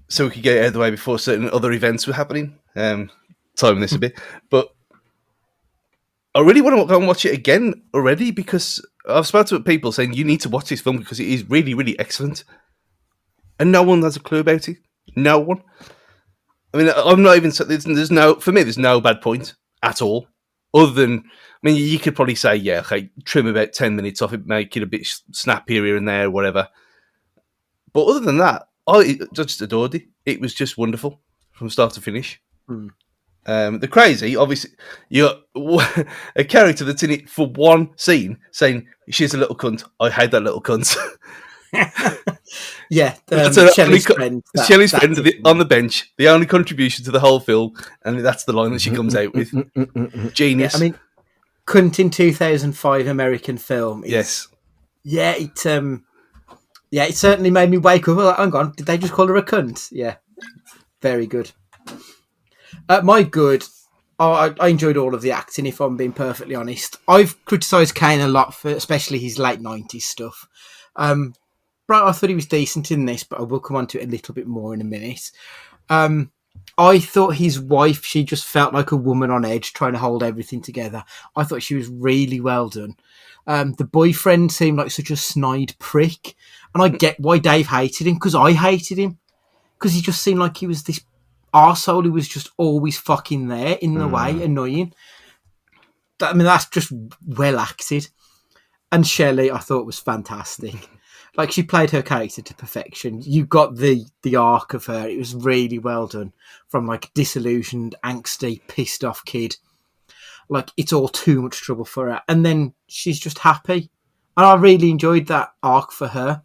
so we could get it out of the way before certain other events were happening. Timing this a bit, but I really want to go and watch it again already because I've spoken to people saying you need to watch this film because it is really, really excellent, and no one has a clue about it. No one. I mean, I'm not even. There's no bad point at all. Other than, I mean, you could probably say, yeah, okay, trim about 10 minutes off it, make it a bit snappier here and there, whatever. But other than that, I just adored it. It was just wonderful from start to finish. The crazy, obviously, you're a character that's in it for one scene saying, she's a little cunt. I hate that little cunt. Yeah, Shelley's friend on the bench, the only contribution to the whole film, and that's the line that she comes out with. Genius. Yeah, I mean, cunt in 2005 American film. Yes. Yeah, it certainly made me wake up. Like, hang on, did they just call her a cunt? Yeah, very good. My good. I enjoyed all of the acting. If I'm being perfectly honest, I've criticised Kane a lot for especially his late 90s stuff. But I thought he was decent in this, but I will come on to it a little bit more in a minute. I thought his wife, she just felt like a woman on edge trying to hold everything together. I thought she was really well done. The boyfriend seemed like such a snide prick. And I get why Dave hated him, because I hated him. Because he just seemed like he was this arsehole who was just always fucking there in the way, annoying. I mean, that's just well acted. And Shelley, I thought was fantastic. Like, she played her character to perfection. You got the arc of her. It was really well done. From, like, disillusioned, angsty, pissed off kid. Like, it's all too much trouble for her. And then she's just happy. And I really enjoyed that arc for her.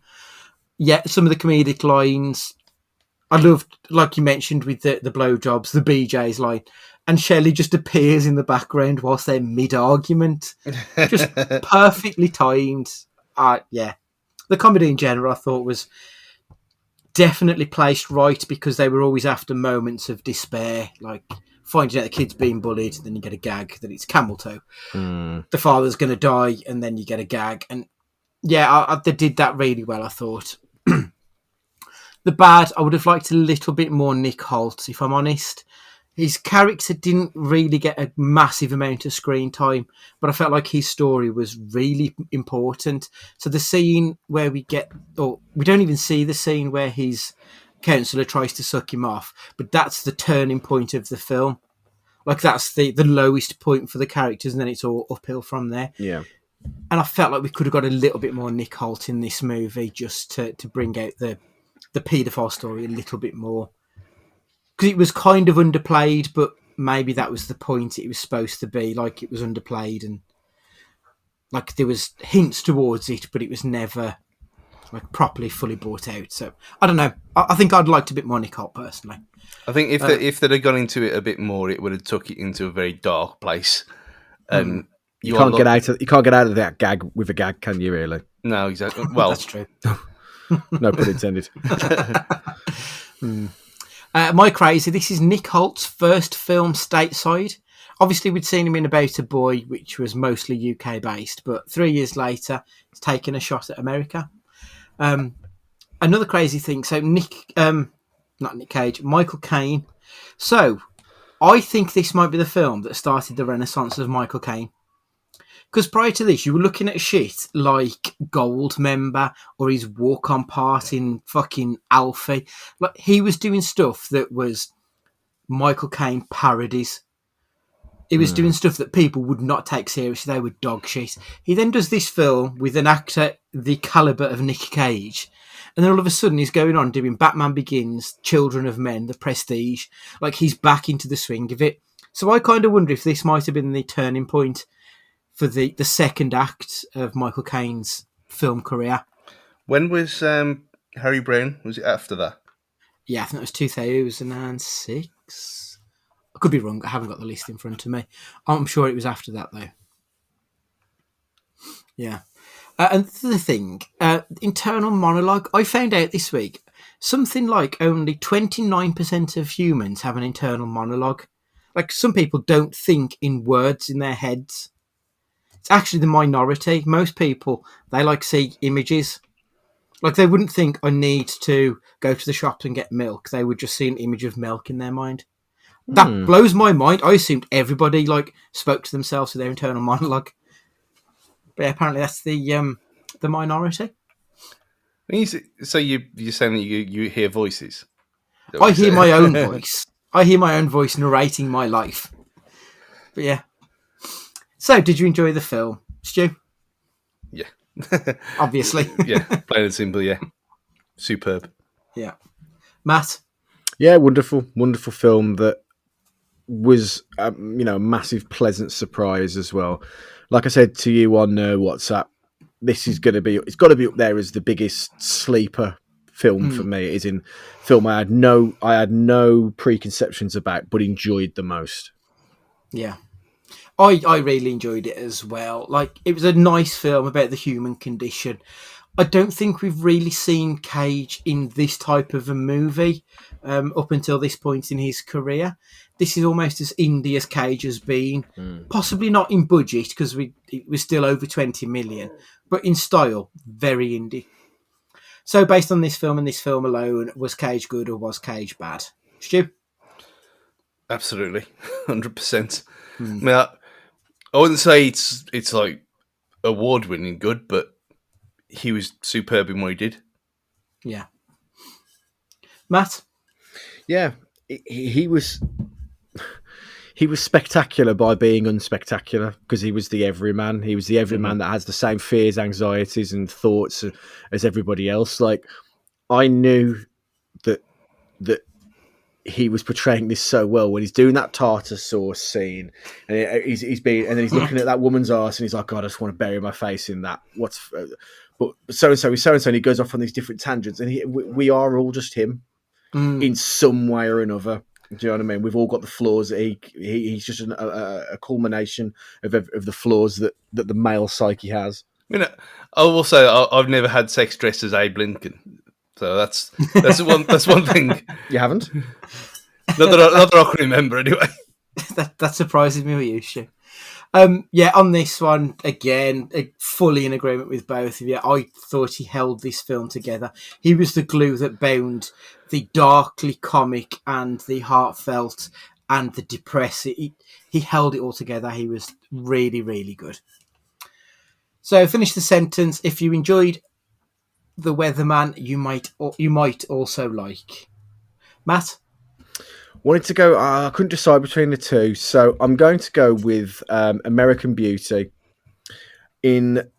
Yeah, some of the comedic lines I loved, like you mentioned, with the blowjobs, the BJ's line. And Shelley just appears in the background whilst they're mid-argument. Just perfectly timed. Yeah. The comedy in general, I thought, was definitely placed right because they were always after moments of despair, like finding out the kid's being bullied, then you get a gag that it's camel toe. The father's going to die, and then you get a gag. And yeah, they did that really well, I thought. The bad, I would have liked a little bit more Nick Holt, if I'm honest. His character didn't really get a massive amount of screen time, but I felt like his story was really important. So the scene where we don't even see the scene where his counsellor tries to suck him off, but that's the turning point of the film. Like, that's the lowest point for the characters, and then it's all uphill from there. Yeah. And I felt like we could have got a little bit more Nick Holt in this movie just to bring out the paedophile story a little bit more. because it was kind of underplayed, but maybe that was the point. It was supposed to be like it was underplayed, and like there was hints towards it, but it was never like properly fully brought out. So I don't know. I think I'd liked a bit more Nick Holt personally. I think if they'd have gone into it a bit more, it would have took it into a very dark place. And you can't get out of that gag with a gag, can you? Really? No, exactly. Well, That's true. No pun intended. My Crazy. This is Nick Holt's first film stateside. Obviously, we'd seen him in About a Boy, which was mostly UK based, but 3 years later, he's taken a shot at America. Another crazy thing. So not Nick Cage, Michael Caine. So I think this might be the film that started the renaissance of Michael Caine. Because prior to this, you were looking at shit like Goldmember or his walk-on part in fucking Alfie. Like he was doing stuff that was Michael Caine parodies. He was doing stuff that people would not take seriously. They were dog shit. He then does this film with an actor the caliber of Nick Cage. And then all of a sudden he's going on doing Batman Begins, Children of Men, The Prestige. Like he's back into the swing of it. So I kind of wonder if this might have been the turning point for the second act of Michael Caine's film career. when was Harry Brown? Was it after that? Yeah, I think that was 2006. I could be wrong. I haven't got the list in front of me. I'm sure it was after that, though. Yeah. And the thing, internal monologue, I found out this week, something like only 29% of humans have an internal monologue. Like, some people don't think in words in their heads. It's actually the minority. Most people, they like see images. Like, they wouldn't think, I need to go to the shops and get milk. They would just see an image of milk in their mind. That blows my mind. I assumed everybody, like, spoke to themselves with their internal monologue. But yeah, apparently that's the minority. So you're saying that you hear voices? I hear my own voice. I hear my own voice narrating my life. But yeah. So, did you enjoy the film, Stu? Yeah. Obviously. Yeah, plain and simple, yeah. Superb. Yeah. Matt? Yeah, wonderful film that was, a massive, pleasant surprise as well. Like I said to you on WhatsApp, this is going to be, it's got to be up there as the biggest sleeper film for me. It is in film I had no preconceptions about, but enjoyed the most. Yeah. I really enjoyed it as well. Like, it was a nice film about the human condition. I don't think we've really seen Cage in this type of a movie up until this point in his career. This is almost as indie as Cage has been. Possibly not in budget, because it was still over 20 million, but in style, very indie. So based on this film and this film alone, was Cage good or was Cage bad? Stu? Absolutely. 100%. I mean, I wouldn't say it's like award-winning good, but he was superb in what he did. Yeah. Matt? Yeah, he was spectacular by being unspectacular, because he was the everyman. He was the everyman that has the same fears, anxieties, and thoughts as everybody else. Like, I knew that he was portraying this so well when he's doing that tartar sauce scene, and he's looking at that woman's arse, and he's like, God, I just want to bury my face in that. But so and so, and he goes off on these different tangents, and we are all just him in some way or another. Do you know what I mean? We've all got the flaws. He's just a culmination of the flaws that the male psyche has. I mean, I will say I've never had sex dressed as Abe Lincoln, so that's one thing. You haven't? Not that I can remember, anyway. that surprises me with you, Stu. Yeah, on this one, again, fully in agreement with both of you. I thought he held this film together. He was the glue that bound the darkly comic and the heartfelt and the depressing. He held it all together. He was really, really good. So, finish the sentence. If you enjoyed The Weatherman, you might also like. Matt? Wanted to go. I couldn't decide between the two, so I'm going to go with American Beauty. In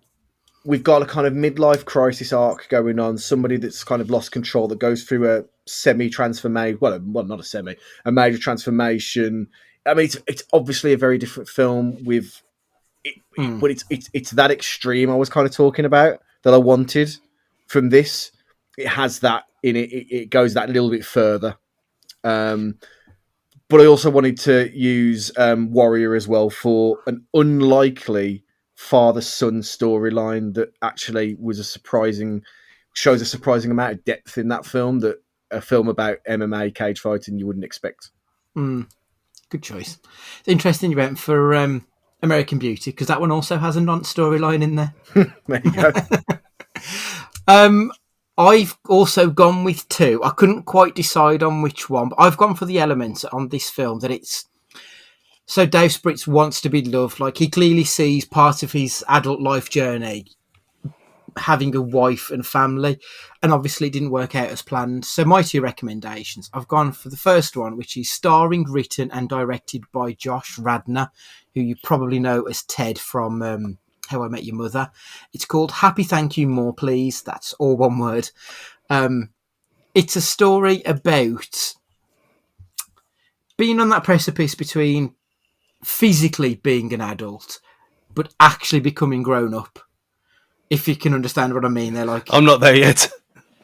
we've got a kind of midlife crisis arc going on. Somebody that's kind of lost control, that goes through a semi-transformation. Well, not a semi, a major transformation. I mean, it's obviously a very different film with, but it's that extreme I was kind of talking about that I wanted from this. It has that in it. It goes that little bit further. But I also wanted to use Warrior as well for an unlikely father-son storyline that actually was shows a surprising amount of depth in that film, that a film about MMA cage fighting you wouldn't expect. Good choice. It's interesting you went for American Beauty, because that one also has a non-storyline in there. There you go. I've also gone with two. I couldn't quite decide on which one, but I've gone for the elements on this film that it's... So Dave Spritz wants to be loved. Like, he clearly sees part of his adult life journey having a wife and family, and obviously it didn't work out as planned. So my two recommendations, I've gone for the first one, which is starring, written and directed by Josh Radnor, who you probably know as Ted from How I Met Your Mother. It's called Happy Thank You More Please. That's all one word. It's a story about being on that precipice between physically being an adult but actually becoming grown up, if you can understand what I mean. They're like, I'm not there yet.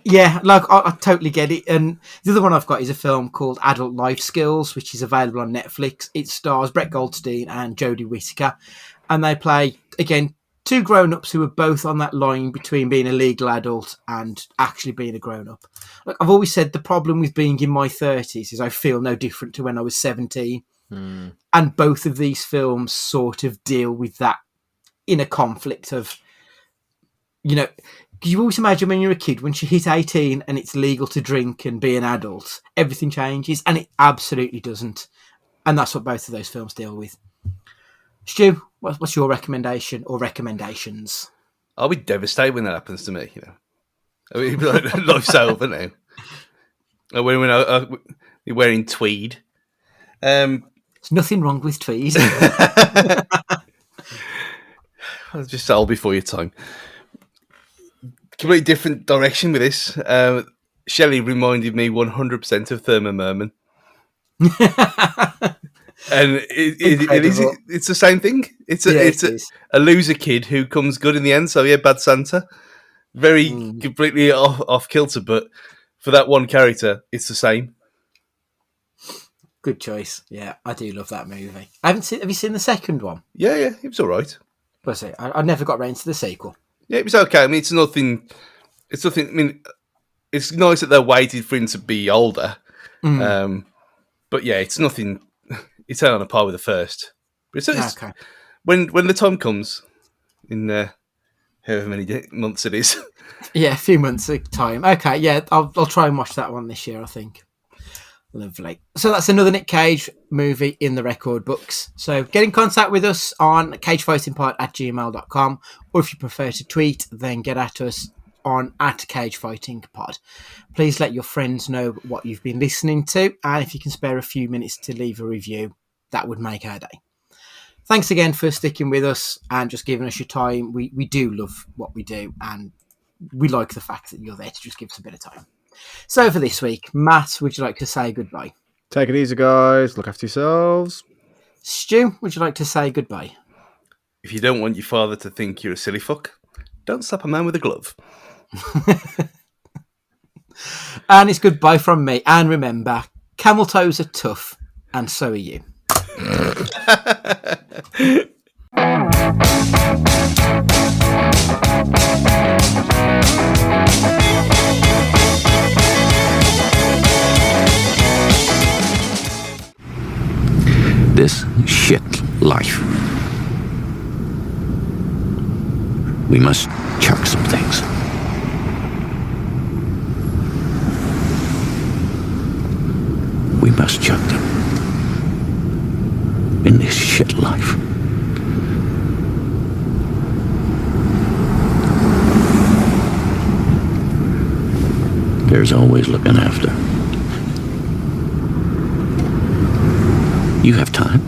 Yeah, like I totally get it. And the other one I've got is a film called Adult Life Skills, which is available on Netflix. It stars Brett Goldstein and Jodie Whittaker, and they play, again, two grown-ups who are both on that line between being a legal adult and actually being a grown-up. Like, I've always said, the problem with being in my 30s is I feel no different to when I was 17. And both of these films sort of deal with that inner conflict of, you know, you always imagine when you're a kid, once you hit 18 and it's legal to drink and be an adult, everything changes, and it absolutely doesn't. And that's what both of those films deal with. Stu, what's your recommendation or recommendations? I'll be devastated when that happens to me. You know, I mean, like, life's over now. When you're wearing tweed. There's nothing wrong with tweed. Just all before your time. Completely different direction with this. Shelley reminded me 100% of Thurman Merman. And it's the same thing. It's a loser kid who comes good in the end. So yeah, Bad Santa, very completely off kilter. But for that one character, it's the same. Good choice. Yeah, I do love that movie. Have you seen the second one? Yeah, it was all right. Was it? I never got around to the sequel. Yeah, it was okay. I mean, it's nothing. I mean, it's nice that they waited for him to be older. But yeah, it's nothing. It's on a par with the first. But it's okay. When the time comes, in however many months it is. Yeah, a few months of time. Okay, yeah, I'll try and watch that one this year, I think. Lovely. So that's another Nick Cage movie in the record books. So get in contact with us on cagefightingpod@gmail.com, or if you prefer to tweet, then get at us on @cagefightingpod. Please let your friends know what you've been listening to, and if you can spare a few minutes to leave a review, that would make our day. Thanks again for sticking with us and just giving us your time. We do love what we do, and we like the fact that you're there to just give us a bit of time. So for this week, Matt, would you like to say goodbye? Take it easy, guys. Look after yourselves. Stu, would you like to say goodbye? If you don't want your father to think you're a silly fuck, don't slap a man with a glove. And it's goodbye from me. And remember, camel toes are tough, and so are you. This shit life. We must chuck some things. We must chuck them. In this shit life. There's always looking after. You have time.